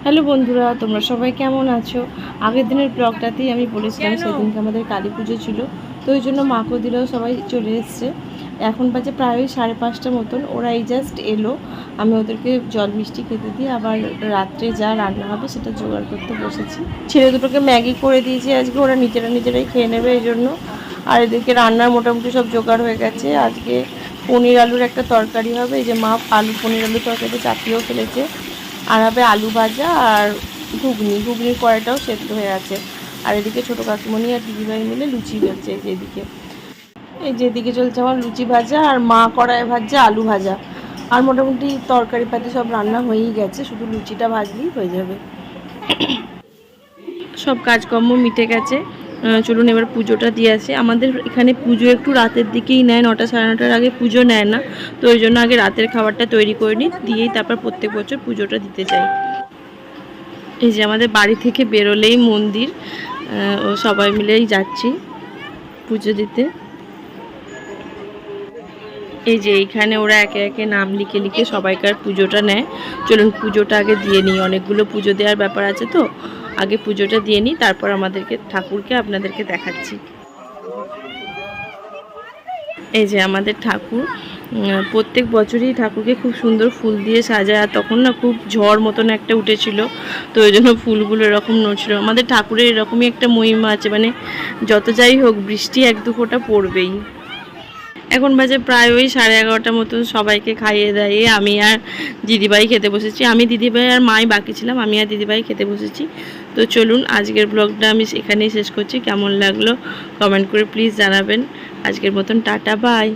Hello বন্ধুরা, তোমরা সবাই কেমন আছো? আগের দিনের ব্লগটাতেই আমি বলেছিলাম সেদিনকে আমাদের কালী পুজো ছিল, তো ওই জন্য মাকুদিরাও সবাই চলে এসছে। এখন বাজে প্রায় 5:30 মতন। ওরা এই জাস্ট এলো, আমি ওদেরকে জল মিষ্টি খেতে দিয়ে আবার রাত্রে যা রান্না হবে সেটা জোগাড় করতে বসেছি। ছেলে দুটোকে ম্যাগি করে দিয়েছি আজকে, ওরা নিজেরাই খেয়ে নেবে এই জন্য। আর এদেরকে রান্নার মোটামুটি সব জোগাড় হয়ে গেছে। আজকে পনির আলুর একটা তরকারি হবে, এই যে মা পনির আলুর তরকারিটা চাপিয়েও ফেলেছে। আর হবে আলু ভাজা আর ঘুগনির কড়াইটাও সেদ্ধ হয়ে আছে। আর এদিকে ছোটো কাকিমণি আর দিদিভাই মিলে লুচি বেলছে। যেদিকে চলছে আমার লুচি ভাজা, আর মা কড়াই ভাজছে আলু ভাজা। আর মোটামুটি তরকারি পাতি সব রান্না হয়েই গেছে, শুধু লুচিটা ভাজলেই হয়ে যাবে। সব কাজকর্ম মিটে গেছে। চলুন এবার পুজোটা দিয়ে আসে। আমাদের এখানে পুজো একটু রাতের দিকেই নেয়, 9টা সাড়ে 9টার আগে পুজো নেয় না, তো ওই জন্য আগে রাতের খাবারটা তৈরি করে নিই, দিয়েই তারপর প্রত্যেক বছর পুজোটা দিতে যাই। এই যে আমাদের বাড়ি থেকে বেরোলেই মন্দির, ও সবাই মিলেই যাচ্ছি পুজো দিতে। এই যে এইখানে ওরা একে একে নাম লিখে লিখে সবাইকার পুজোটা নেয়। চলুন পুজোটা আগে দিয়ে নিই, অনেকগুলো পুজো দেওয়ার ব্যাপার আছে, তো আগে পুজোটা দিয়ে নিই, তারপর ঠাকুরকে আপনাদেরকে দেখাচ্ছি। এই যে আমাদের ঠাকুর, প্রত্যেক বছরই ঠাকুরকে খুব সুন্দর ফুল দিয়ে সাজায়। আর তখন না খুব ঝড় মতন একটা উঠেছিল, তো ওই জন্য ফুলগুলো এরকম নড়ছিল। আমাদের ঠাকুরের এরকমই একটা মহিমা আছে, মানে যত যাই হোক বৃষ্টি 1-2 ফোঁটা পড়বেই। এখন বাজে প্রায় ওই 11:30 মতন। সবাইকে খাইয়ে দাইয়ে আমি আর দিদিভাই খেতে বসেছি। আমি দিদিভাই আর মাই বাকি ছিলাম, আমি আর দিদিভাই খেতে বসেছি। তো চলুন আজকের ব্লগটা আমি এখানেই শেষ করছি। কেমন লাগলো কমেন্ট করে প্লিজ জানাবেন। আজকের মতন টাটা, বাই।